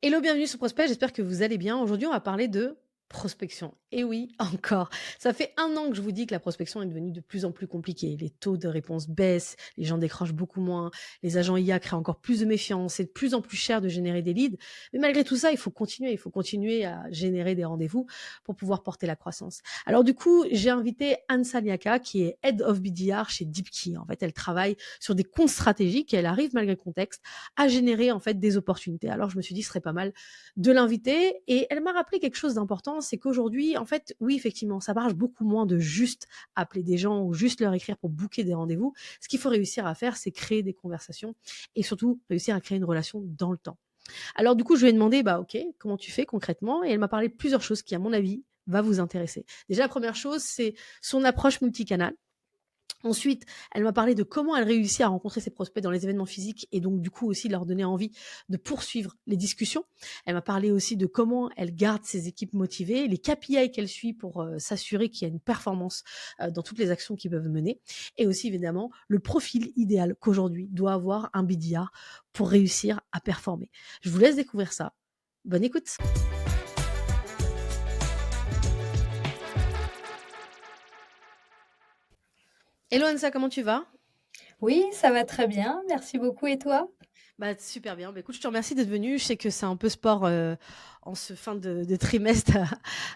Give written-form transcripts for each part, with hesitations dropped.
Hello, bienvenue sur Prospect, j'espère que vous allez bien. Aujourd'hui, on va parler de prospection. Et oui, encore. Ça fait 1 an que je vous dis que la prospection est devenue de plus en plus compliquée. Les taux de réponse baissent, les gens décrochent beaucoup moins, les agents IA créent encore plus de méfiance, c'est de plus en plus cher de générer des leads. Mais malgré tout ça, il faut continuer à générer des rendez-vous pour pouvoir porter la croissance. Alors du coup, j'ai invité Anne Saliaka, qui est Head of BDR chez DeepKey. En fait, elle travaille sur des comptes stratégiques et elle arrive, malgré le contexte, à générer en fait des opportunités. Alors je me suis dit, ce serait pas mal de l'inviter et elle m'a rappelé quelque chose d'important, c'est qu'aujourd'hui, en fait, oui, effectivement, ça marche beaucoup moins de juste appeler des gens ou juste leur écrire pour booker des rendez-vous. Ce qu'il faut réussir à faire, c'est créer des conversations et surtout réussir à créer une relation dans le temps. Alors du coup, je lui ai demandé, bah ok, comment tu fais concrètement? Et elle m'a parlé de plusieurs choses qui, à mon avis, va vous intéresser. Déjà, la première chose, c'est son approche multicanal. Ensuite, elle m'a parlé de comment elle réussit à rencontrer ses prospects dans les événements physiques et donc du coup aussi leur donner envie de poursuivre les discussions. Elle m'a parlé aussi de comment elle garde ses équipes motivées, les KPI qu'elle suit pour s'assurer qu'il y a une performance dans toutes les actions qu'ils peuvent mener et aussi évidemment le profil idéal qu'aujourd'hui doit avoir un BDR pour réussir à performer. Je vous laisse découvrir ça. Bonne écoute. Hello Ansa, comment tu vas? Oui, ça va très bien, merci beaucoup et toi? Bah, super bien. Bah, écoute, je te remercie d'être venu. Je sais que c'est un peu sport en ce fin de trimestre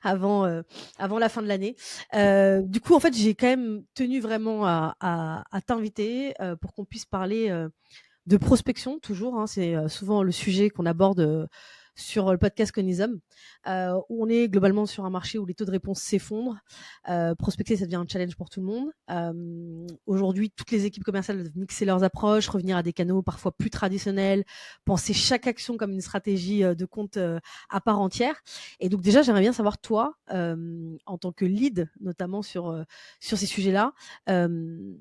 avant, avant la fin de l'année. Du coup, en fait, j'ai quand même tenu vraiment à t'inviter pour qu'on puisse parler de prospection, toujours. Hein, c'est souvent le sujet qu'on aborde sur le podcast Conisum, où on est globalement sur un marché où les taux de réponse s'effondrent. Prospecter, ça devient un challenge pour tout le monde. Aujourd'hui, toutes les équipes commerciales doivent mixer leurs approches, revenir à des canaux parfois plus traditionnels, penser chaque action comme une stratégie de compte à part entière. Et donc déjà, j'aimerais bien savoir, toi, en tant que lead, notamment sur ces sujets-là, euh,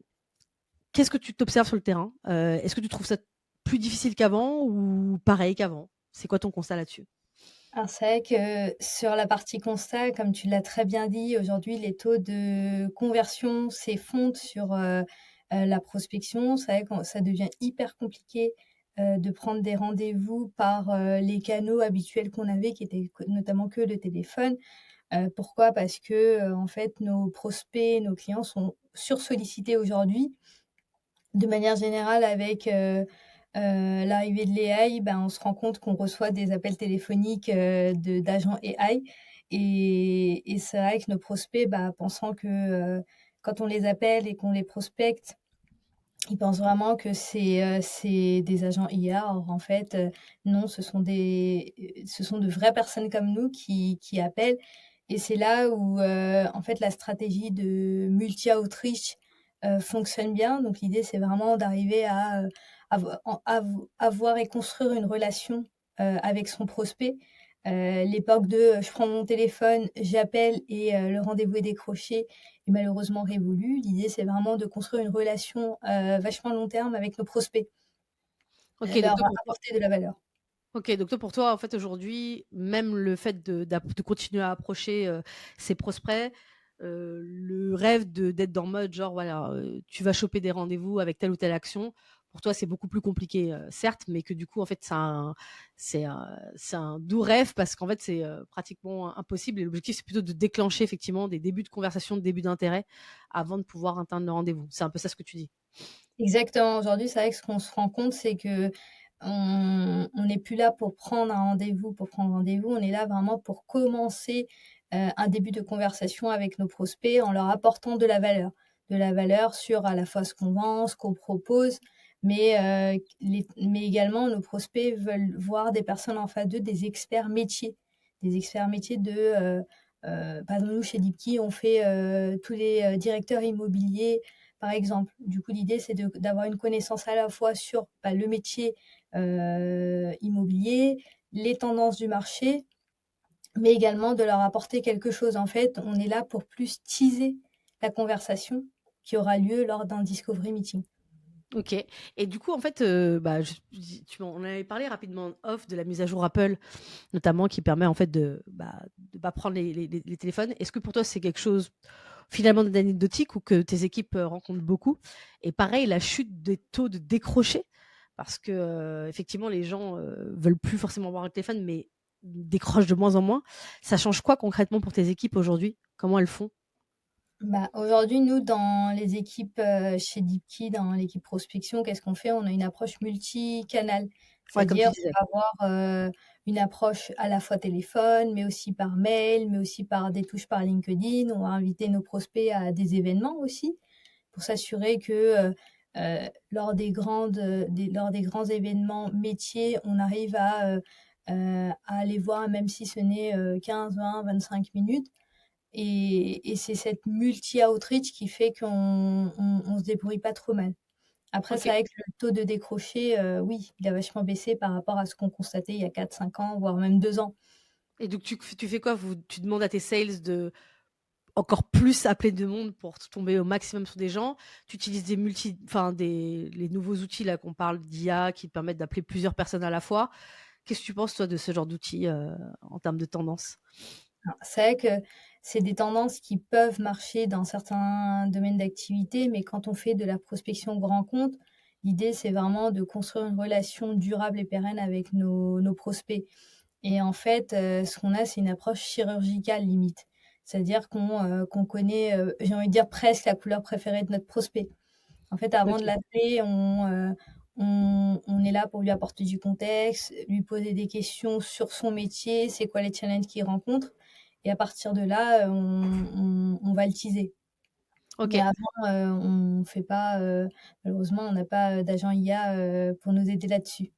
qu'est-ce que tu t'observes sur le terrain? Est-ce que tu trouves ça plus difficile qu'avant ou pareil qu'avant? C'est quoi ton constat là-dessus? Alors c'est vrai que sur la partie constat, comme tu l'as très bien dit, aujourd'hui les taux de conversion s'effondrent sur, la prospection. C'est vrai que ça devient hyper compliqué, de prendre des rendez-vous par, les canaux habituels qu'on avait qui étaient notamment que le téléphone. Pourquoi? Parce que, en fait nos prospects, nos clients sont sursollicités aujourd'hui. De manière générale avec, l'arrivée de l'AI, ben, on se rend compte qu'on reçoit des appels téléphoniques, de d'agents AI et c'est vrai que nos prospects, bah, pensant que, quand on les appelle et qu'on les prospecte, ils pensent vraiment que c'est des agents IA. Or en fait, non, ce sont de vraies personnes comme nous qui appellent et c'est là où, en fait, la stratégie de multi-outreach, fonctionne bien. Donc l'idée, c'est vraiment d'arriver à, avoir et construire une relation, avec son prospect. L'époque de, je prends mon téléphone, j'appelle et le rendez-vous est décroché est malheureusement révolue. L'idée, c'est vraiment de construire une relation, vachement long terme avec nos prospects, Ok, donc leur toi pour toi, apporter de la valeur. en fait, aujourd'hui, même le fait de continuer à approcher ses prospects, le rêve d'être dans le mode genre, voilà, tu vas choper des rendez-vous avec telle ou telle action, pour toi, c'est beaucoup plus compliqué, certes, mais que du coup, en fait, c'est un doux rêve parce qu'en fait, c'est pratiquement impossible. Et l'objectif, c'est plutôt de déclencher effectivement des débuts de conversation, de début d'intérêt avant de pouvoir atteindre le rendez-vous. C'est un peu ça ce que tu dis. Exactement. Aujourd'hui, c'est vrai que ce qu'on se rend compte, c'est qu'on n'est plus là pour prendre un rendez-vous pour prendre rendez-vous. On est là vraiment pour commencer, un début de conversation avec nos prospects en leur apportant de la valeur. De la valeur sur à la fois ce qu'on vend, ce qu'on propose, mais également nos prospects veulent voir des personnes en face d'eux, des experts métiers. Des experts métiers par exemple, nous, chez Deepkey, on fait, tous les, directeurs immobiliers, par exemple. Du coup, l'idée, c'est d'avoir une connaissance à la fois sur, bah, le métier, immobilier, les tendances du marché, mais également de leur apporter quelque chose. En fait, on est là pour plus teaser la conversation qui aura lieu lors d'un discovery meeting. Ok. Et du coup, en fait, bah, on avait parlé rapidement en off de la mise à jour Apple, notamment qui permet en fait de pas prendre les téléphones. Est-ce que pour toi c'est quelque chose finalement d'anecdotique ou que tes équipes rencontrent beaucoup? Et pareil, la chute des taux de décroché, parce que, effectivement les gens, veulent plus forcément avoir le téléphone, mais décrochent de moins en moins. Ça change quoi concrètement pour tes équipes aujourd'hui? Comment elles font? Bah, aujourd'hui, nous, dans les équipes, chez Deepkey, dans l'équipe prospection, qu'est-ce qu'on fait? On a une approche multicanal. Ouais, comme tu C'est-à-dire, disais. on va avoir, une approche à la fois téléphone, mais aussi par mail, mais aussi par des touches par LinkedIn. On va inviter nos prospects à des événements aussi, pour s'assurer que, lors des grands événements métiers, on arrive à les voir, même si ce n'est, 15, 20, 25 minutes. Et c'est cette multi-outreach qui fait qu'on se débrouille pas trop mal. Après, c'est OK. vrai que le taux de décroché, oui, il a vachement baissé par rapport à ce qu'on constatait il y a 4, 5 ans, voire même 2 ans. Et donc tu fais quoi? Tu demandes à tes sales de encore plus appeler de monde pour tomber au maximum sur des gens? Tu utilises les nouveaux outils là qu'on parle d'IA qui te permettent d'appeler plusieurs personnes à la fois. Qu'est-ce que tu penses toi de ce genre d'outils, en termes de tendance? Alors, c'est vrai que c'est des tendances qui peuvent marcher dans certains domaines d'activité, mais quand on fait de la prospection grand compte, l'idée, c'est vraiment de construire une relation durable et pérenne avec nos prospects. Et en fait, ce qu'on a, c'est une approche chirurgicale limite. C'est-à-dire qu'on connaît, j'ai envie de dire presque la couleur préférée de notre prospect. En fait, avant de OK. l'appeler, on est là pour lui apporter du contexte, lui poser des questions sur son métier, c'est quoi les challenges qu'il rencontre et à partir de là, on va le teaser. Mais OK. avant, on fait pas, malheureusement, on n'a pas, d'agent IA, pour nous aider là-dessus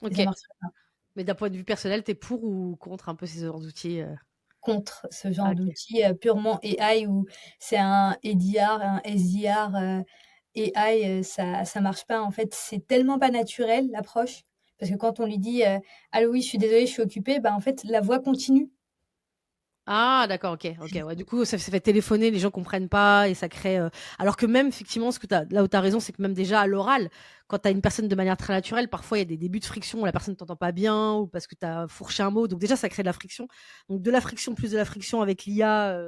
et ça OK. marche pas. Mais d'un point de vue personnel, tu es pour ou contre un peu ces genres d'outils, Contre ce Ah genre OK. d'outil, purement AI où c'est un EDR, un SDR, AI, ça marche pas. En fait, c'est tellement pas naturel l'approche, parce que quand on lui dit, «Allô, oui, je suis désolé, je suis occupé», bah, en fait, la voix continue. Ah d'accord, OK, OK, ouais, du coup, ça fait téléphoner, les gens comprennent pas et ça crée, alors que même effectivement, ce que tu là où tu as raison, c'est que même déjà à l'oral, quand tu as une personne de manière très naturelle, parfois il y a des débuts de friction où la personne t'entend pas bien ou parce que tu as fourché un mot, donc déjà ça crée de la friction. Donc de la friction plus de la friction avec l'IA,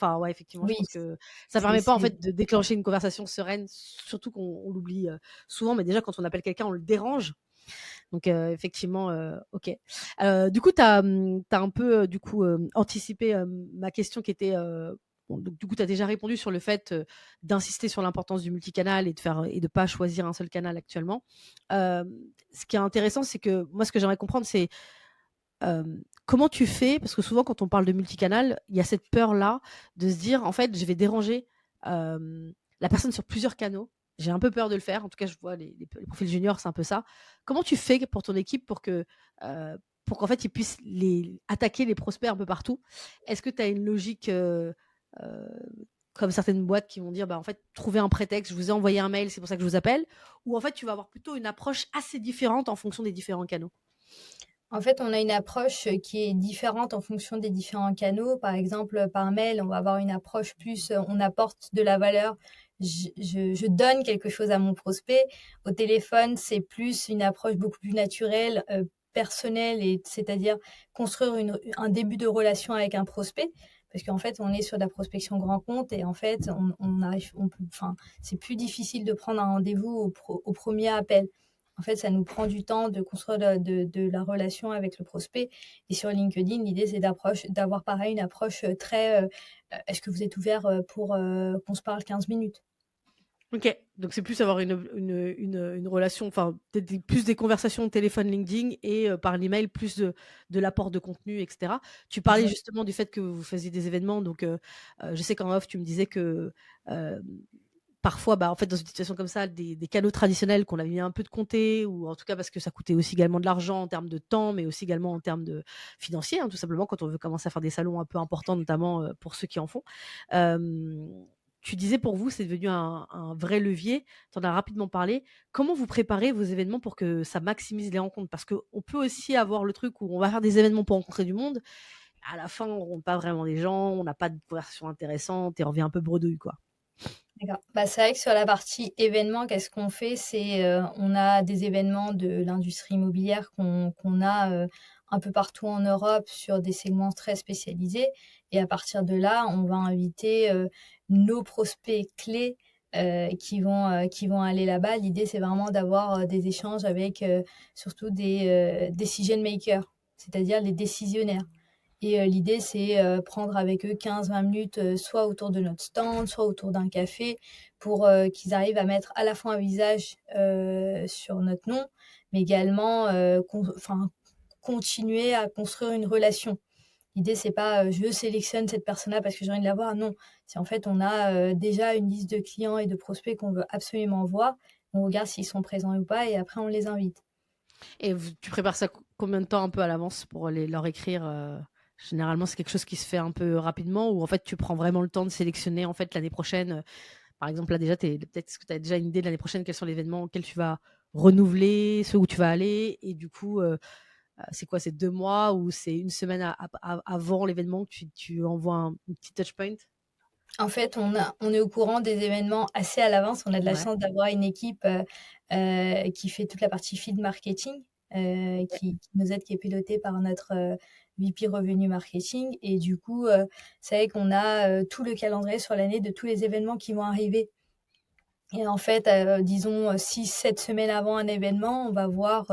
enfin ouais, effectivement, je Oui, pense que ça c'est permet pas en c'est fait de déclencher une conversation sereine, surtout qu'on l'oublie, souvent, mais déjà quand on appelle quelqu'un, on le dérange. Donc effectivement, OK. Du coup, tu as, un peu, du coup, anticipé, ma question qui était, bon, donc du coup, tu as déjà répondu sur le fait, d'insister sur l'importance du multicanal et de pas choisir un seul canal actuellement. Ce qui est intéressant, c'est que moi, ce que j'aimerais comprendre, c'est, comment tu fais? Parce que souvent quand on parle de multicanal, il y a cette peur-là de se dire: «En fait, je vais déranger, la personne sur plusieurs canaux». J'ai un peu peur de le faire. En tout cas, je vois les profils juniors, c'est un peu ça. Comment tu fais pour ton équipe pour qu'en fait, ils puissent attaquer les prospects un peu partout? Est-ce que tu as une logique, heu, comme certaines boîtes qui vont dire: «Bah, en fait, trouvez un prétexte, je vous ai envoyé un mail, c'est pour ça que je vous appelle», ou en fait, tu vas avoir plutôt une approche assez différente en fonction des différents canaux? en fait, on a une approche, qui est différente en fonction des différents canaux. Par exemple, par mail, on va avoir une approche plus, on apporte de la valeur. Je donne quelque chose à mon prospect. Au téléphone, c'est plus une approche beaucoup plus naturelle, personnelle et c'est-à-dire construire un début de relation avec un prospect. Parce qu'en fait, on est sur de la prospection grand compte et en fait, on arrive on peut enfin, c'est plus difficile de prendre un rendez-vous au 1er appel. En fait, ça nous prend du temps de construire de la relation avec le prospect et sur LinkedIn, l'idée, c'est d'avoir pareil une approche, très, «Est-ce que vous êtes ouvert, pour, qu'on se parle 15 minutes?» OK, donc c'est plus avoir une relation, enfin, peut-être plus des conversations téléphone, LinkedIn et par l'email plus de l'apport de contenu et cetera. Tu parlais Exact. justement du fait que vous faisiez des événements, donc je sais qu'en off, tu me disais que, hem, parfois, bah, en fait, dans une situation comme ça, des canaux traditionnels qu'on avait mis un peu de côté ou en tout cas parce que ça coûtait aussi également de l'argent en termes de temps, mais aussi également en termes de financiers, hein, tout simplement quand on veut commencer à faire des salons un peu importants, notamment, pour ceux qui en font. Hem, Tu disais pour vous, c'est devenu un vrai levier, tu en as rapidement parlé. Comment vous préparez vos événements pour que ça maximise les rencontres? Parce qu'on peut aussi avoir le truc où on va faire des événements pour rencontrer du monde, à la fin, on rencontre pas vraiment les gens, on n'a pas de conversation intéressante et on revient un peu bredouille, quoi. D'accord. Bah, c'est vrai que sur la partie événements, qu'est-ce qu'on fait? C'est, on a des événements de l'industrie immobilière qu'on a, un peu partout en Europe sur des segments très spécialisés et à partir de là, on va inviter, nos prospects clés, qui vont aller là-bas. L'idée, c'est vraiment d'avoir, des échanges avec, surtout des decision makers, c'est-à-dire les décisionnaires. Et l'idée, c'est, prendre avec eux 15-20 minutes, soit autour de notre stand, soit autour d'un café pour, qu'ils arrivent à mettre à la fois un visage, sur notre nom, mais également, continuer à construire une relation. L'idée, c'est pas, je sélectionne cette personne-là parce que j'ai envie de la voir, non. C'est en fait, on a, déjà une liste de clients et de prospects qu'on veut absolument voir. On regarde s'ils sont présents ou pas et après on les invite. Et tu prépares ça combien de temps un peu à l'avance pour leur écrire généralement, c'est quelque chose qui se fait un peu rapidement ou en fait, tu prends vraiment le temps de sélectionner en fait l'année prochaine. Par exemple, là déjà, peut-être que tu as déjà une idée de l'année prochaine, quels sont les événements auxquels tu vas renouveler, ceux où tu vas aller. Et du coup, c'est quoi, c'est 2 mois ou c'est une semaine avant l'événement que tu envoies un petit touch point? En fait, on est au courant des événements assez à l'avance. On a de la Ouais. chance d'avoir une équipe, qui fait toute la partie feed marketing, qui nous aide, qui est pilotée par notre, VP revenu marketing et du coup, c'est vrai qu'on a, tout le calendrier sur l'année de tous les événements qui vont arriver et en fait, disons, 6-7 semaines avant un événement, on va voir,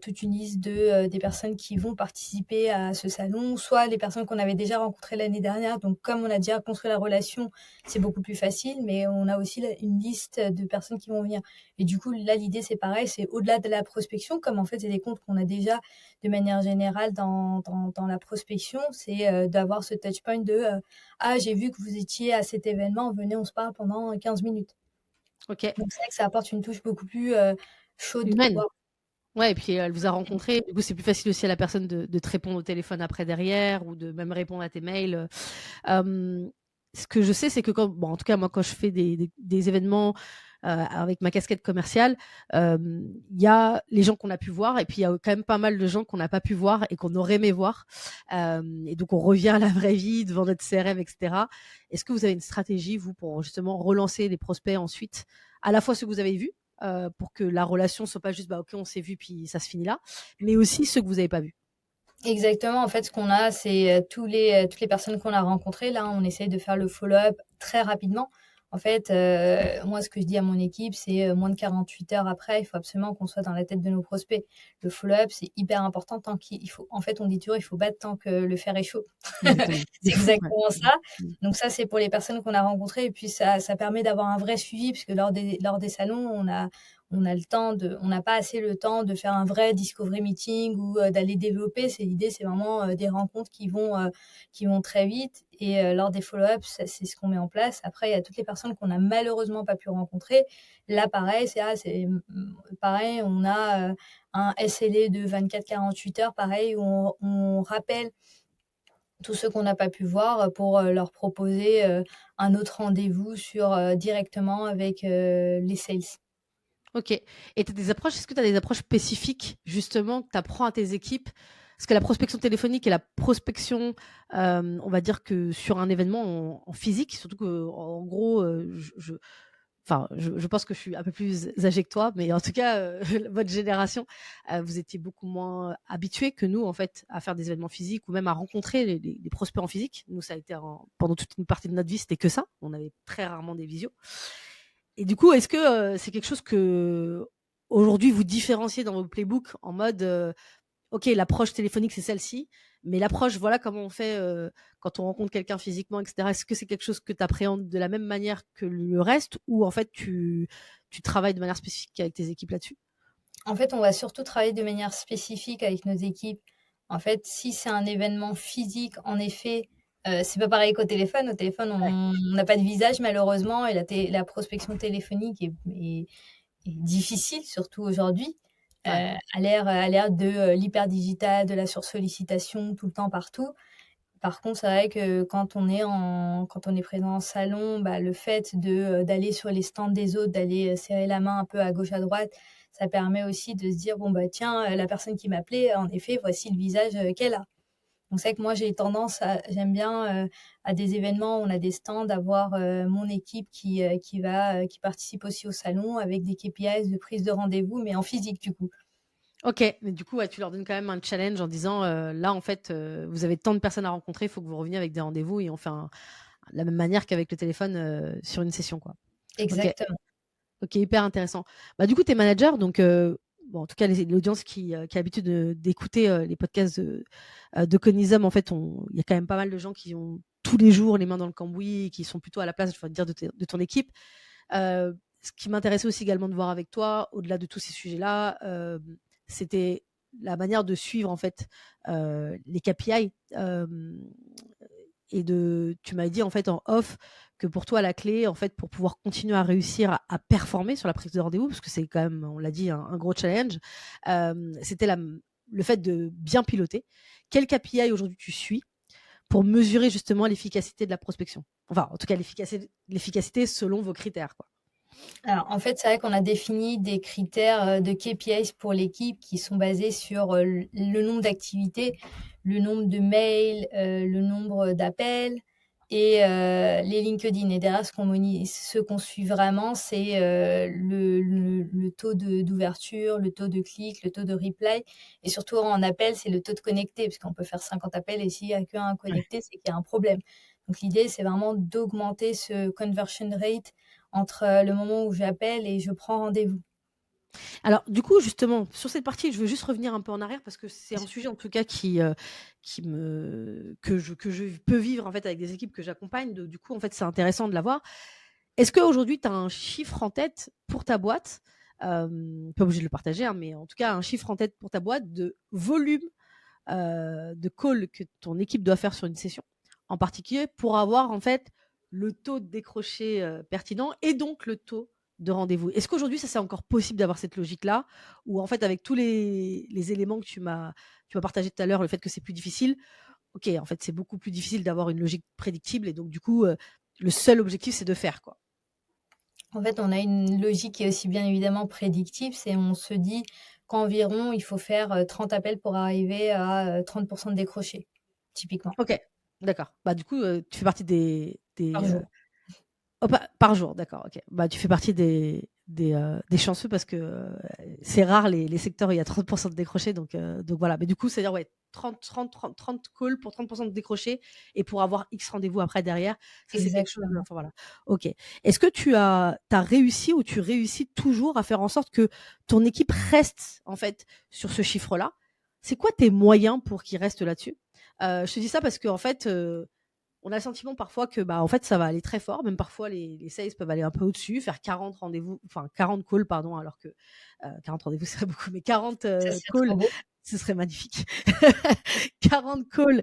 toute une liste des personnes qui vont participer à ce salon, soit les personnes qu'on avait déjà rencontrées l'année dernière. Donc comme on a déjà construit la relation, c'est beaucoup plus facile, mais on a aussi une liste de personnes qui vont venir et du coup, là, l'idée, c'est pareil, c'est au-delà de la prospection, comme en fait, c'est des comptes qu'on a déjà de manière générale dans la prospection, c'est, d'avoir ce touch point de, «Ah, j'ai vu que vous étiez à cet événement, venez, on se parle pendant 15 minutes». Ok. Donc c'est vrai que ça apporte une touche beaucoup plus, chaude, Humaine. voire Ouais, et puis elle vous a rencontré. Du coup, c'est plus facile aussi à la personne de te répondre au téléphone après derrière ou de même répondre à tes mails. Ce que je sais, c'est que bon, en tout cas, moi, quand je fais des événements avec ma casquette commerciale, il y a les gens qu'on a pu voir et puis il y a quand même pas mal de gens qu'on n'a pas pu voir et qu'on aurait aimé voir. Et donc, on revient à la vraie vie devant notre CRM, etc. Est-ce que vous avez une stratégie, vous, pour justement relancer les prospects ensuite, à la fois ceux que vous avez vus, pour que la relation soit pas juste, bah, ok, on s'est vu, puis ça se finit là, mais aussi ceux que vous n'avez pas vus. exactement. En fait, ce qu'on a, c'est, toutes les personnes qu'on a rencontrées. Là, on essaye de faire le follow-up très rapidement. En fait, moi, ce que je dis à mon équipe, c'est, moins de 48 heures après, il faut absolument qu'on soit dans la tête de nos prospects. Le follow-up, c'est hyper important tant qu'il faut en fait, on dit toujours: «Il faut battre tant que le fer est chaud». Exactement. C'est C'est fou, ouais. exactement ça. Mmh. Donc ça, c'est pour les personnes qu'on a rencontrées et puis ça permet d'avoir un vrai suivi puisque lors des salons, on n'a pas assez le temps de faire un vrai discovery meeting ou, d'aller développer. L'idée, c'est vraiment, des rencontres qui vont très vite et lors des follow-up, c'est ce qu'on met en place. Après, il y a toutes les personnes qu'on a malheureusement pas pu rencontrer. Là, pareil, pareil, on a, un SLA de 24-48 heures, pareil, où on rappelle tous ceux qu'on n'a pas pu voir, pour, leur proposer, un autre rendez-vous directement avec, les sales. OK, et tu des approches est-ce que tu as des approches spécifiques justement que tu apprends à tes équipes? Parce que la prospection téléphonique et la prospection, on va dire que sur un événement en physique, surtout qu'en gros, je pense que je suis un peu plus âgée que toi, mais en tout cas, votre génération, vous étiez beaucoup moins habitués que nous, en fait, à faire des événements physiques ou même à rencontrer les prospects en physique. Nous, ça a été pendant toute une partie de notre vie, c'était que ça. On avait très rarement des visios. Et du coup, est-ce que, c'est quelque chose que aujourd'hui vous différenciez dans vos playbooks en mode, OK, l'approche téléphonique, c'est celle-ci, mais l'approche, voilà comment on fait, quand on rencontre quelqu'un physiquement et cetera. Est-ce que c'est quelque chose que tu appréhendes de la même manière que le reste ou en fait tu travailles de manière spécifique avec tes équipes là-dessus? En fait, on va surtout travailler de manière spécifique avec nos équipes. En fait, si c'est un événement physique, en effet, c'est pas pareil qu'au téléphone. Au téléphone, Ouais, on n'a pas de visage malheureusement et la prospection téléphonique est difficile, surtout aujourd'hui, ouais. à l'ère de, l'hyper digital, de la sursollicitation tout le temps, partout. Par contre, c'est vrai que quand on est présent en salon, bah, le fait d'aller sur les stands des autres, d'aller, serrer la main un peu à gauche, à droite, ça permet aussi de se dire: «Bon, bah, tiens, la personne qui m'appelait, en effet, voici le visage, qu'elle a». Donc c'est vrai que moi, j'aime bien, à des événements où on a des stands, avoir, mon équipe qui participe aussi au salon avec des KPIs de prise de rendez-vous, mais en physique, du coup. OK, mais du coup, ouais, tu leur donnes quand même un challenge en disant, «Là, en fait, vous avez tant de personnes à rencontrer, il faut que vous reveniez avec des rendez-vous et on fait de la même manière qu'avec le téléphone, sur une session, quoi». OK. Exactement. OK, hyper intéressant. Bah, du coup, tu es manager, donc bon, en tout cas, l'audience qui a l'habitude d'écouter, les podcasts de Conisum, en fait, il y a quand même pas mal de gens qui ont tous les jours les mains dans le cambouis et qui sont plutôt à la place, je vais dire, de ton équipe. Ce qui m'intéressait aussi également de voir avec toi, au-delà de tous ces sujets-là, c'était la manière de suivre, en fait, les KPI, et tu m'as dit, en fait, en off, que pour toi, la clé, en fait, pour pouvoir continuer à réussir à performer sur la prise de rendez-vous, parce que c'est quand même, on l'a dit, un gros challenge, c'était le fait de bien piloter. Quel KPI aujourd'hui tu suis pour mesurer justement l'efficacité de la prospection? Enfin, en tout cas, l'efficacité selon vos critères, quoi. Alors, en fait, c'est vrai qu'on a défini des critères, de KPIs pour l'équipe qui sont basés sur, le nombre d'activités, le nombre de mails, le nombre d'appels et les LinkedIn et derrière ce qu'on suit vraiment, c'est, le taux d'ouverture, le taux de clic, le taux de reply et surtout en appel, c'est le taux de connecté parce qu'on peut faire 50 appels et s'il y a qu'un Ouais. connecté, c'est qu'il y a un problème. Donc l'idée, c'est vraiment d'augmenter ce conversion rate entre, le moment où j'appelle et je prends rendez-vous. Alors, du coup, justement, sur cette partie, je veux juste revenir un peu en arrière parce que c'est Bien un sûr. sujet, en tout cas, que je peux vivre, en fait, avec des équipes que j'accompagne. Du coup, en fait, c'est intéressant de l'avoir. Est-ce qu'aujourd'hui, tu as un chiffre en tête pour ta boîte? Pas obligé de le partager, hein, mais en tout cas, un chiffre en tête pour ta boîte de volume, de call que ton équipe doit faire sur une session, en particulier pour avoir, en fait, le taux de décroché, pertinent et donc le taux de rendez-vous. Est-ce qu'aujourd'hui, ça, c'est encore possible d'avoir cette logique-là? Ou en fait, avec tous les éléments que tu m'as partagé tout à l'heure, le fait que c'est plus difficile, OK, en fait, c'est beaucoup plus difficile d'avoir une logique prédictible et donc du coup, le seul objectif, c'est de faire, quoi? En fait, on a une logique qui est aussi bien évidemment prédictive, c'est on se dit qu'environ il faut faire, 30 appels pour arriver à, 30 de décrochés, typiquement, OK, d'accord. Bah, du coup, tu fais partie par jour. oh, par jour, d'accord, OK. Bah, tu fais partie des chanceux parce que, c'est rare les secteurs où il y a 30 de décrochés donc voilà. Mais du coup, c'est-à-dire, ouais, 30 calls pour 30 de décrochés et pour avoir X rendez-vous après derrière, ça c'est quelque chose, Exactement. enfin voilà. OK. Est-ce que tu as réussi ou tu réussis toujours à faire en sorte que ton équipe reste, en fait, sur ce chiffre-là? C'est quoi tes moyens pour qu'ils restent là-dessus? Je te dis ça parce qu'en fait, on a le sentiment parfois que, bah, en fait, ça va aller très fort. Même parfois, les sales peuvent aller un peu au-dessus, faire 40 rendez-vous, enfin 40 calls, pardon, alors que 40 rendez-vous, ce serait beaucoup, mais 40 Ça serait calls, trop beau. ce serait magnifique. 40 calls,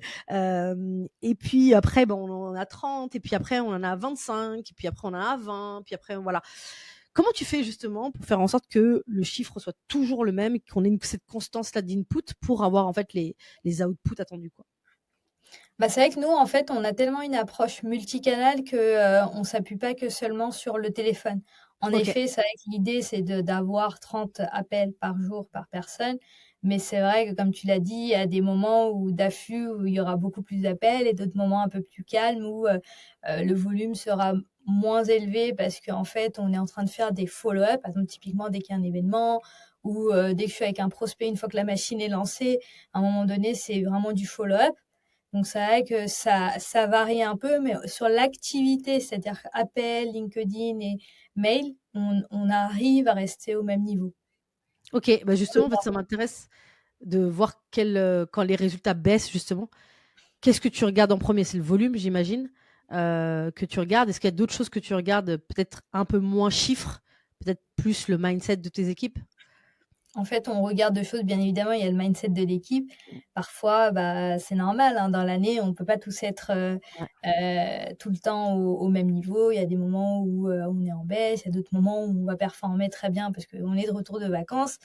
et puis après, bon, on en a 30, et puis après, on en a 25, et puis après, on en a 20, puis après, voilà. Comment tu fais justement pour faire en sorte que le chiffre soit toujours le même et qu'on ait cette constance-là d'input pour avoir en fait les outputs attendus, quoi? Bah, c'est vrai que nous, en fait, on a tellement une approche multicanale que, on s'appuie pas que seulement sur le téléphone. En OK. effet, c'est vrai que l'idée, c'est d'avoir 30 appels par jour par personne, mais c'est vrai que comme tu l'as dit, il y a des moments où d'affût où il y aura beaucoup plus d'appels et d'autres moments un peu plus calmes où, le volume sera moins élevé parce qu'en fait, on est en train de faire des follow-up. Par exemple, typiquement, dès qu'il y a un événement ou, dès que je suis avec un prospect, une fois que la machine est lancée, à un moment donné, c'est vraiment du follow-up. Donc c'est vrai que ça varie un peu, mais sur l'activité, c'est-à-dire appel, LinkedIn et mail, on arrive à rester au même niveau. OK, bah, justement, en fait, ça m'intéresse de voir quand les résultats baissent justement, qu'est-ce que tu regardes en premier? C'est le volume, j'imagine, que tu regardes? Est-ce qu'il y a d'autres choses que tu regardes, peut-être un peu moins chiffres, peut-être plus le mindset de tes équipes? En fait, on regarde 2 choses, bien évidemment, il y a le mindset de l'équipe. Parfois, bah, c'est normal, hein, dans l'année, on ne peut pas tous être, Ouais. tout le temps au même niveau. Il y a des moments où, on est en baisse, il y a d'autres moments où on va performer très bien parce qu'on est de retour de vacances.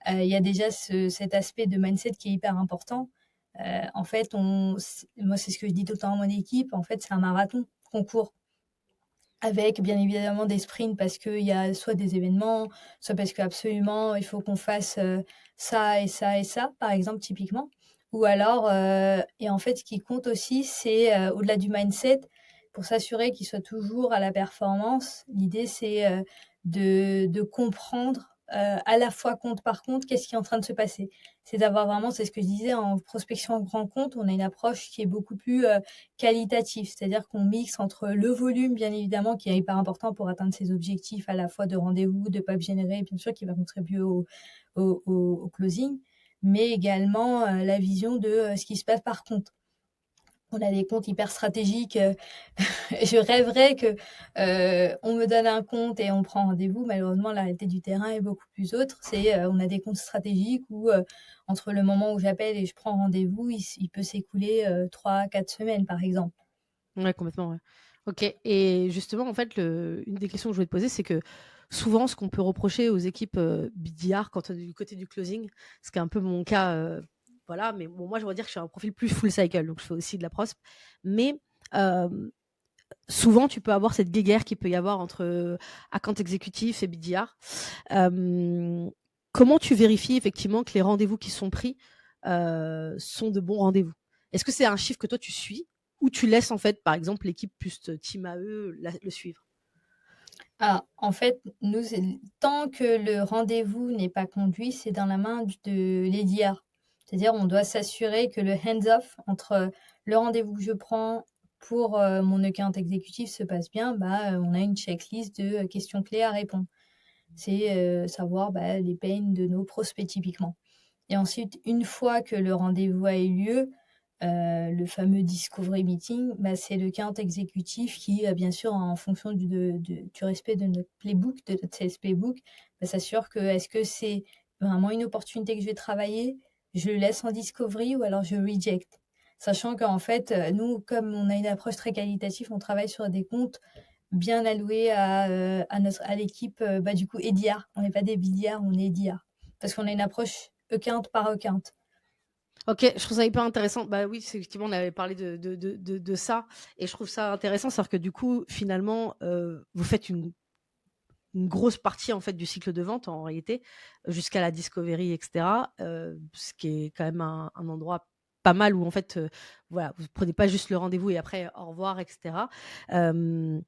Il y a déjà cet aspect de mindset qui est hyper important. En fait, moi, c'est ce que je dis tout le temps à mon équipe, en fait, c'est un marathon qu'on court. Avec bien évidemment des sprints parce qu'il y a soit des événements, soit parce qu'absolument il faut qu'on fasse, ça et ça et ça, par exemple, typiquement. Ou alors, et en fait, ce qui compte aussi, c'est, au-delà du mindset, pour s'assurer qu'il soit toujours à la performance, l'idée c'est, de comprendre, à la fois compte par compte, qu'est-ce qui est en train de se passer? C'est d'avoir vraiment, c'est ce que je disais, en prospection grand compte, on a une approche qui est beaucoup plus, qualitative. C'est-à-dire qu'on mixe entre le volume, bien évidemment, qui est hyper important pour atteindre ses objectifs à la fois de rendez-vous, de pipe généré, bien sûr, qui va contribuer au closing, mais également, la vision de, ce qui se passe par compte. On a des comptes hyper stratégiques. Je rêverais que on me donne un compte et on prend rendez-vous. Malheureusement, la réalité du terrain est beaucoup plus autre. C'est on a des comptes stratégiques où entre le moment où j'appelle et je prends rendez-vous, il peut s'écouler 3 à 4 semaines, par exemple. Ouais, complètement, ouais. OK, et justement, en fait, une des questions que je voulais te poser, c'est que souvent, ce qu'on peut reprocher aux équipes, BDR quand on est du côté du closing, ce qui est un peu mon cas, voilà, mais bon, moi, je dois dire que je suis un profil plus full cycle, donc je fais aussi de la prospe. Mais, hem, souvent, tu peux avoir cette guéguerre qu'il peut y avoir entre, account exécutif et BDR. Hem, Comment tu vérifies effectivement que les rendez-vous qui sont pris, sont de bons rendez-vous? Est-ce que c'est un chiffre que toi tu suis ou tu laisses en fait, par exemple, l'équipe plus team à eux le suivre? Ah, en fait, nous, tant que le rendez-vous n'est pas conduit, c'est dans la main de l'EDR. C'est-à-dire, on doit s'assurer que le hands-off entre le rendez-vous que je prends pour mon account exécutif se passe bien. Bah, on a une checklist de questions clés à répondre. C'est savoir bah, les pains de nos prospects typiquement. Et ensuite, une fois que le rendez-vous a eu lieu, le fameux discovery meeting, bah, c'est le account exécutif qui, bien sûr, en fonction du respect de notre playbook, de notre sales playbook, bah, s'assure que est-ce que c'est vraiment une opportunité que je vais travailler, je le laisse en discovery ou alors je reject. Sachant qu'en fait, nous, comme on a une approche très qualitative, on travaille sur des comptes bien alloués à l'équipe, bah, du coup, EDR. On n'est pas des BDR, on est EDR. Parce qu'on a une approche account par account. OK, je trouve ça hyper intéressant. Bah oui, c'est effectivement, on avait parlé de ça et je trouve ça intéressant. C'est-à-dire que du coup, finalement, vous faites une grosse partie en fait du cycle de vente en réalité, jusqu'à la discovery et cetera, ce qui est quand même un endroit pas mal où en fait, voilà, vous prenez pas juste le rendez-vous et après au revoir et cetera. Hem,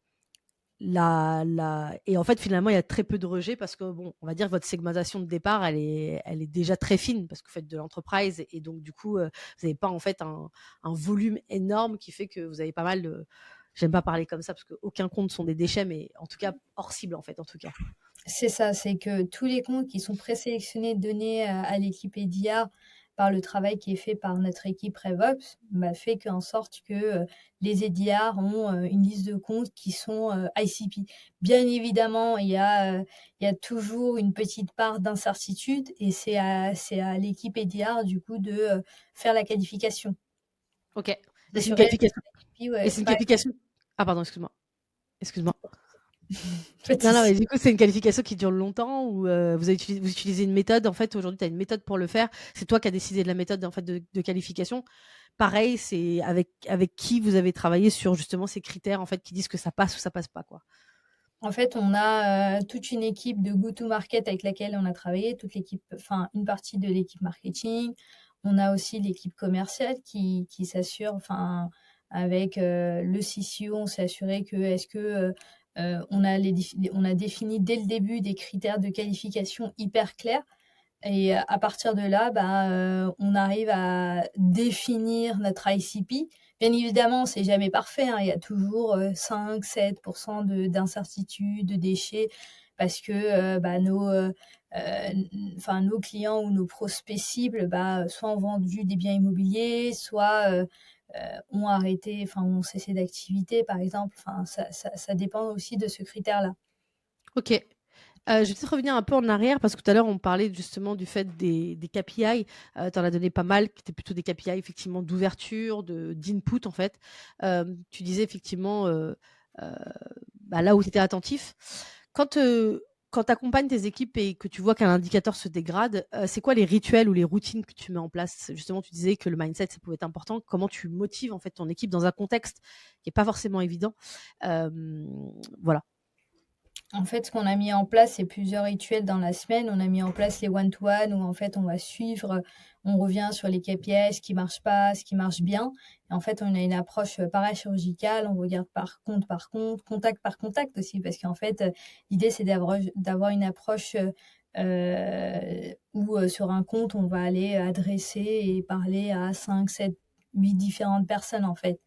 la Et en fait, finalement, il y a très peu de rejets parce que bon, on va dire que votre segmentation de départ, elle est déjà très fine parce que vous faites de l'enterprise et donc du coup, vous avez pas en fait un volume énorme qui fait que vous avez pas mal de, j'aime pas parler comme ça parce qu'aucun compte sont des déchets, mais en tout cas hors cible en fait, en tout cas. C'est ça, c'est que tous les comptes qui sont présélectionnés, donnés à l'équipe EDR par le travail qui est fait par notre équipe RevOps, bah, fait qu'en sorte que les EDR ont une liste de comptes qui sont ICP. Bien évidemment, il y a toujours une petite part d'incertitude et c'est à l'équipe EDR du coup de faire la qualification. OK. Et c'est une S'assurer qualification ICP, et ouais, c'est une qualification ah pardon, excuse-moi. Excuse-moi. pas de Non, non, souci. mais du coup, c'est une qualification qui dure longtemps ou, vous utilisez une méthode, en fait, aujourd'hui, tu as une méthode pour le faire. C'est toi qui as décidé de la méthode, en fait, de qualification. Pareil, c'est avec qui vous avez travaillé sur justement ces critères, en fait, qui disent que ça passe ou ça passe pas, quoi? En fait, on a toute une équipe de go-to-market avec laquelle on a travaillé, toute l'équipe, enfin une partie de l'équipe marketing. On a aussi l'équipe commerciale qui s'assure, enfin avec le CCO, on s'est assuré que est-ce que on a défini dès le début des critères de qualification hyper clairs. Et à partir de là, bah, on arrive à définir notre ICP. Bien évidemment, c'est jamais parfait, hein. Il y a toujours 5-7 de d'incertitude, de déchets parce que, bah, enfin, nos clients ou nos prospects cibles, bah, soit ont vendu des biens immobiliers, soit, ont arrêté, enfin, ont cessé d'activité, par exemple. Enfin, ça dépend aussi de ce critère-là. OK. Je vais peut-être revenir un peu en arrière parce que tout à l'heure, on parlait justement du fait des KPI. Tu en as donné pas mal qui étaient plutôt des KPI effectivement d'ouverture, d'input en fait. Tu disais effectivement, heu, bah, là où tu étais attentif. Quand, quand tu accompagnes tes équipes et que tu vois qu'un indicateur se dégrade, c'est quoi les rituels ou les routines que tu mets en place? Justement, tu disais que le mindset, ça pouvait être important. Comment tu motives en fait ton équipe dans un contexte qui est pas forcément évident? Voilà. En fait, ce qu'on a mis en place, c'est plusieurs rituels dans la semaine. On a mis en place les one-to-one où en fait on va suivre, on revient sur les KPI, ce qui marche pas, ce qui marche bien. Et en fait, on a une approche parachirurgicale, on regarde par compte, contact par contact aussi, parce qu'en fait, l'idée c'est d'avoir une approche où, sur un compte, on va aller adresser et parler à 5, 7, 8 différentes personnes, en fait,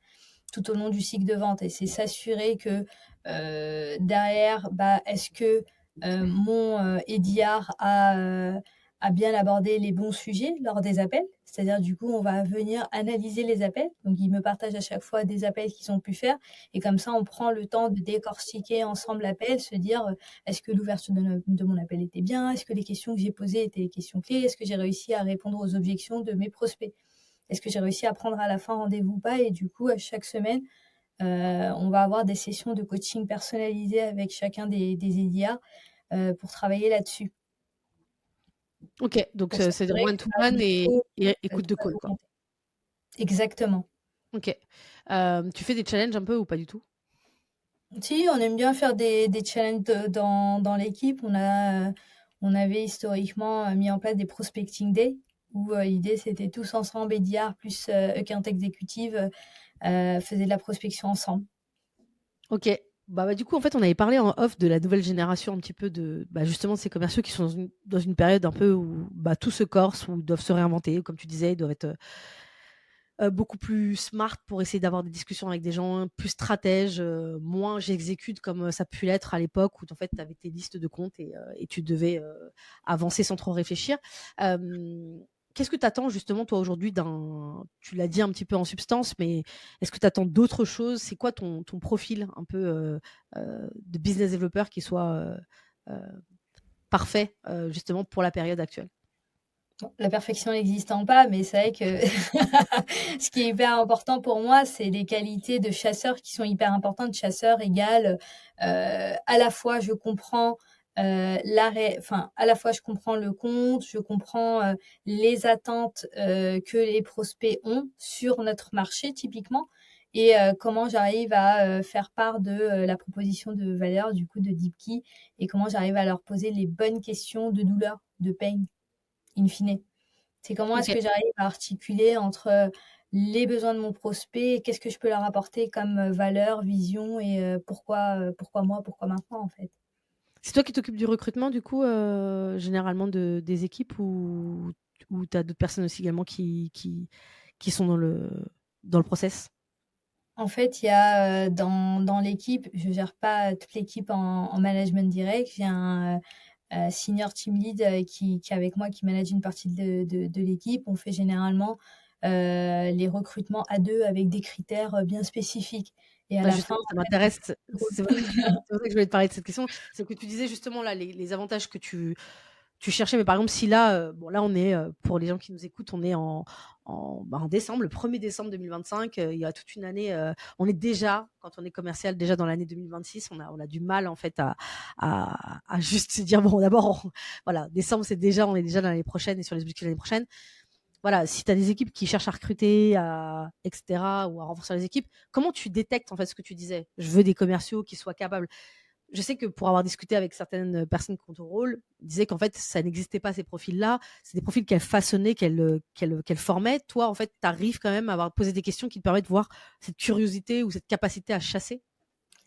tout au long du cycle de vente et c'est s'assurer que, derrière, bah, est-ce que, mon, EDR a bien abordé les bons sujets lors des appels? C'est-à-dire, du coup, on va venir analyser les appels. Donc il me partage à chaque fois des appels qu'ils ont pu faire et comme ça, on prend le temps de décortiquer ensemble l'appel, se dire, «Est-ce que l'ouverture de mon appel était bien? Est-ce que les questions que j'ai posées étaient les questions clés? Est-ce que j'ai réussi à répondre aux objections de mes prospects?» Est-ce que j'ai réussi à prendre à la fin rendez-vous ou pas? Et du coup, à chaque semaine, on va avoir des sessions de coaching personnalisées avec chacun des EDA, pour travailler là-dessus, OK, donc pour c'est-à-dire s'assurer one que to bah, one du et coup, écoute tout de va call, vous quoi. compter. Exactement. OK. Tu fais des challenges un peu ou pas du tout? Si, on aime bien faire des challenges dans l'équipe. On avait historiquement, mis en place des prospecting days où, l'idée c'était tous ensemble, EDR plus, account exécutive, faisaient de la prospection ensemble. OK. Bah, du coup, en fait, on avait parlé en off de la nouvelle génération un petit peu de, bah, justement de ces commerciaux qui sont dans une période un peu où, bah, tout se corse, où ils doivent se réinventer. Comme tu disais, ils doivent être, beaucoup plus smart pour essayer d'avoir des discussions avec des gens plus stratèges, moins j'exécute comme, ça a pu l'être à l'époque où en fait tu avais tes listes de comptes et tu devais, avancer sans trop réfléchir. Qu'est-ce que tu attends justement toi aujourd'hui d'un tu l'as dit un petit peu en substance, mais est-ce que tu attends d'autres choses? C'est quoi ton profil un peu, de business developer qui soit, heu, parfait, justement pour la période actuelle? Bon, la perfection n'existant pas, mais c'est vrai que ce qui est hyper important pour moi, c'est les qualités de chasseur qui sont hyper importantes. Chasseur égale, à la fois je comprends, à la fois je comprends le compte, je comprends, les attentes, que les prospects ont sur notre marché typiquement et comment j'arrive à, faire part de, la proposition de valeur du coup de Deepkey et comment j'arrive à leur poser les bonnes questions de douleur, de pain, in fine. C'est comment est-ce OK. que j'arrive à articuler entre, les besoins de mon prospect et qu'est-ce que je peux leur apporter comme, valeur, vision et pourquoi moi, pourquoi maintenant, en fait? C'est toi qui t'occupes du recrutement du coup, généralement des équipes ou tu as d'autres personnes aussi également qui sont dans le process? En fait, il y a, dans l'équipe, je gère pas toute l'équipe en management direct. J'ai un, senior team lead, qui est avec moi, qui manage une partie de l'équipe. On fait généralement, les recrutements à 2 avec des critères, bien spécifiques et à Bah, la fin, justement, en ça fait, on m'intéresse. fait un C'est groupe. vrai c'est vrai que je voulais te parler de cette question. C'est que tu disais justement là les avantages que tu cherchais, mais par exemple si là, bon là on est, pour les gens qui nous écoutent, on est en décembre, le 1er décembre 2025, il y a toute une année, on est déjà, quand on est commercial, déjà dans l'année 2026, on a du mal en fait à juste se dire: «Bon d'abord on voilà, décembre c'est déjà on est déjà dans l'année prochaine et sur les objectifs de l'année prochaine». Voilà, si tu as des équipes qui cherchent à recruter, et cetera ou à renforcer les équipes, comment tu détectes en fait ce que tu disais? Je veux des commerciaux qui soient capables. Je sais que pour avoir discuté avec certaines personnes qui ont ton rôle, ils disaient qu'en fait, ça n'existait pas ces profils-là. C'est des profils qu'elles façonnaient, qu'elles formaient. Toi, en fait, tu arrives quand même à avoir posé des questions qui te permettent de voir cette curiosité ou cette capacité à chasser?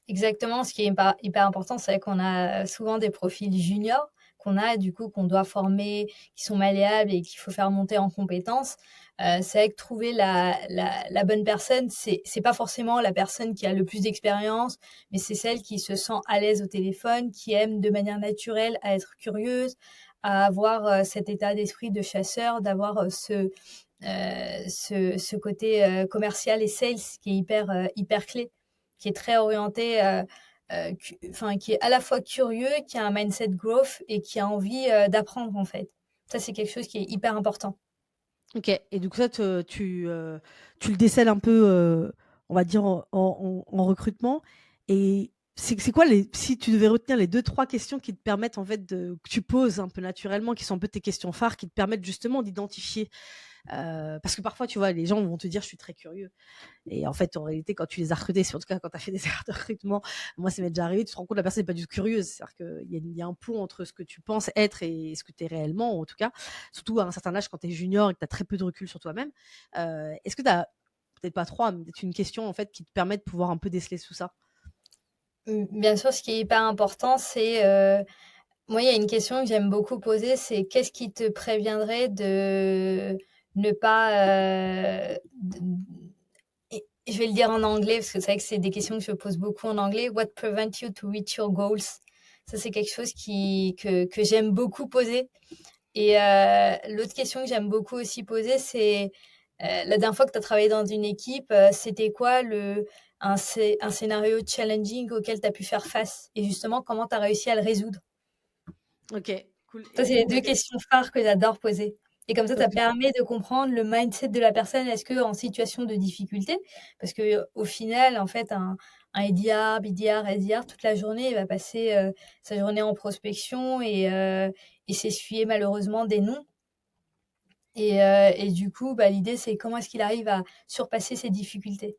Exactement, ce qui est hyper important, c'est qu'on a souvent des profils juniors qu'on a du coup qu'on doit former, qui sont malléables et qu'il faut faire monter en compétences. C'est vrai que trouver la bonne personne, c'est pas forcément la personne qui a le plus d'expérience, mais c'est celle qui se sent à l'aise au téléphone, qui aime de manière naturelle à être curieuse, à avoir, cet état d'esprit de chasseur, d'avoir, ce côté, commercial et sales qui est hyper clé, qui est très orienté, cu enfin, qui est à la fois curieux, qui a un mindset growth et qui a envie, d'apprendre, en fait. Ça, c'est quelque chose qui est hyper important. OK et du coup ça tu le décèles un peu, on va dire en recrutement et c'est quoi les si tu devais retenir les deux trois questions qui te permettent en fait que tu poses un peu naturellement, qui sont un peu tes questions phares, qui te permettent justement d'identifier, parce que parfois tu vois les gens vont te dire: «Je suis très curieux» et en fait en réalité quand tu les as recrutés, en tout cas quand tu as fait des erreurs de recrutement, moi ça m'est déjà arrivé, tu te rends compte que la personne n'est pas du tout curieuse. C'est-à-dire qu'il y a un pont entre ce que tu penses être et ce que tu es réellement, en tout cas, surtout à un certain âge quand tu es junior et que tu as très peu de recul sur toi-même. Est-ce que tu as peut-être pas 3, mais peut-être une question en fait qui te permet de pouvoir un peu déceler tout ça? Bien sûr, ce qui est hyper important, c'est, Moi, il y a une question que j'aime beaucoup poser, c'est qu'est-ce qui te préviendrait de ne pas, et je vais le dire en anglais parce que c'est vrai que c'est des questions que je pose beaucoup en anglais. What prevent you to reach your goals? Ça, c'est quelque chose que j'aime beaucoup poser. Et l'autre question que j'aime beaucoup aussi poser, c'est la dernière fois que tu as travaillé dans une équipe, c'était quoi un scénario challenging auquel tu as pu faire face? Et justement, comment tu as réussi à le résoudre? Ok, cool. Ça, Et c'est du les coup, 2 questions phares que j'adore poser. Et comme ça ok. permet de comprendre le mindset de la personne. Est-ce qu'en situation de difficulté, parce que au final, en fait, un SDR, BDR, SDR, toute la journée, il va passer, sa journée en prospection et s'essuyer malheureusement des non. Et du coup, bah, l'idée, c'est comment est-ce qu'il arrive à surpasser ces difficultés?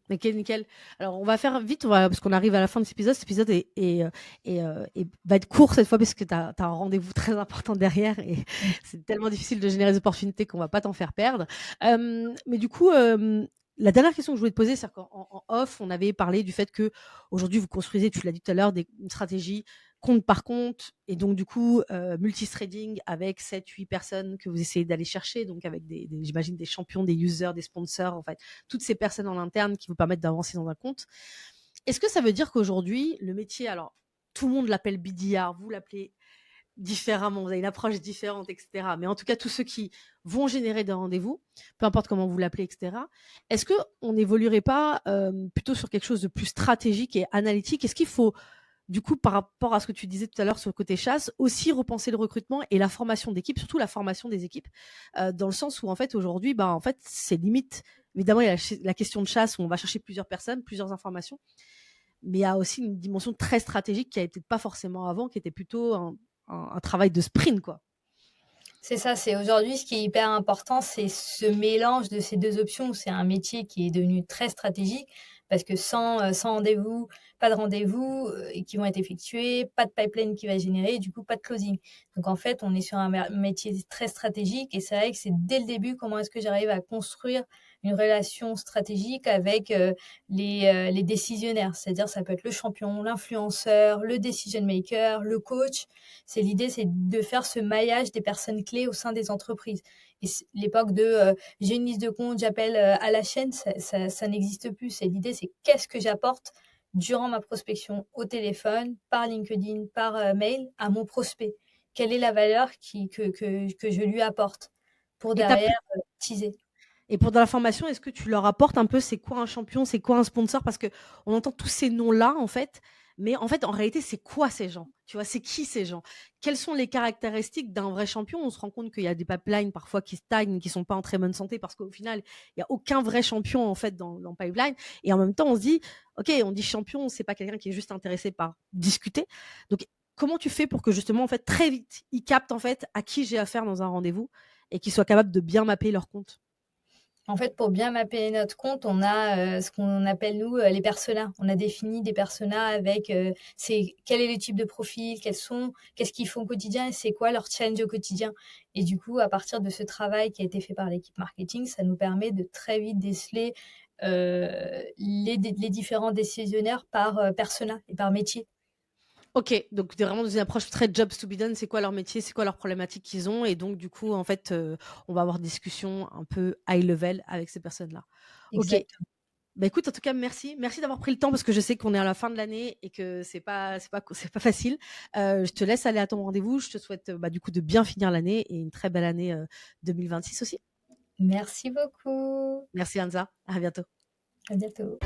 Ok, nickel. Alors, on va faire vite, parce qu'on arrive à la fin de cet épisode. Cet épisode va être court cette fois parce que tu as un rendez-vous très important derrière et Mmh. c'est tellement difficile de générer des opportunités qu'on va pas t'en faire perdre. Mais du coup, la dernière question que je voulais te poser, c'est qu'en off, on avait parlé du fait que aujourd'hui vous construisez, tu l'as dit tout à l'heure, une stratégie compte par compte et donc du coup, multithreading avec 7-8 personnes que vous essayez d'aller chercher, donc avec j'imagine des champions, des users, des sponsors, en fait toutes ces personnes en interne qui vous permettent d'avancer dans un compte. Est-ce que ça veut dire qu'aujourd'hui, le métier, alors tout le monde l'appelle BDR, vous l'appelez différemment, vous avez une approche différente, etc. Mais en tout cas, tous ceux qui vont générer des rendez-vous, peu importe comment vous l'appelez, etc. Est-ce qu'on n'évoluerait pas plutôt sur quelque chose de plus stratégique et analytique? Est-ce qu'il faut, du coup, par rapport à ce que tu disais tout à l'heure sur le côté chasse, aussi repenser le recrutement et la formation d'équipe, surtout la formation des équipes, dans le sens où, en fait, aujourd'hui, en fait, c'est limite. Évidemment, il y a la question de chasse où on va chercher plusieurs personnes, plusieurs informations, mais il y a aussi une dimension très stratégique qui n'était pas forcément avant, qui était plutôt un travail de sprint, quoi. C'est ça, c'est aujourd'hui ce qui est hyper important, c'est ce mélange de ces 2 options. C'est un métier qui est devenu très stratégique parce que sans rendez-vous, pas de rendez-vous, qui vont être effectués, pas de pipeline qui va générer, du coup pas de closing. Donc en fait, on est sur un métier très stratégique et c'est vrai que c'est dès le début comment est-ce que j'arrive à construire une relation stratégique avec, les décisionnaires. C'est-à-dire ça peut être le champion, l'influenceur, le decision maker, le coach. L'idée, c'est de faire ce maillage des personnes clés au sein des entreprises. Et l'époque de j'ai une liste de comptes, j'appelle à la chaîne, ça n'existe plus. L'idée, c'est qu'est-ce que j'apporte durant ma prospection au téléphone, par LinkedIn, par mail à mon prospect. Quelle est la valeur que je lui apporte pour Et, t'as derrière pu- teaser. et pour de la formation, est-ce que tu leur apportes un peu c'est quoi un champion, c'est quoi un sponsor? Parce que on entend tous ces noms-là, en fait, mais en fait, en réalité, c'est quoi ces gens? Tu vois, c'est qui ces gens? Quelles sont les caractéristiques d'un vrai champion? On se rend compte qu'il y a des pipelines parfois qui stagnent, qui sont pas en très bonne santé parce qu'au final, il y a aucun vrai champion en fait dans le pipeline. Et en même temps, on se dit, ok, on dit champion, c'est pas quelqu'un qui est juste intéressé par discuter. Donc, comment tu fais pour que justement, en fait, très vite, ils captent en fait à qui j'ai affaire dans un rendez-vous et qu'ils soient capables de bien mapper leur compte? En fait, pour bien mapper notre compte, on a ce qu'on appelle nous les personas. On a défini des personas avec c'est quel est le type de profil, qu'est-ce qu'ils font au quotidien et c'est quoi leur challenge au quotidien. Et du coup, à partir de ce travail qui a été fait par l'équipe marketing, ça nous permet de très vite déceler les différents décisionnaires par persona et par métier. Ok, donc tu es vraiment dans une approche très jobs to be done, c'est quoi leur métier, c'est quoi leurs problématiques qu'ils ont, et donc du coup, en fait, on va avoir des discussions un peu high level avec ces personnes-là. Ok, Exactement. bah écoute, en tout cas, merci d'avoir pris le temps parce que je sais qu'on est à la fin de l'année et que c'est pas facile. Je te laisse aller à ton rendez-vous, je te souhaite du coup de bien finir l'année et une très belle année 2026 aussi. Merci beaucoup. Merci Anza, à bientôt. À bientôt.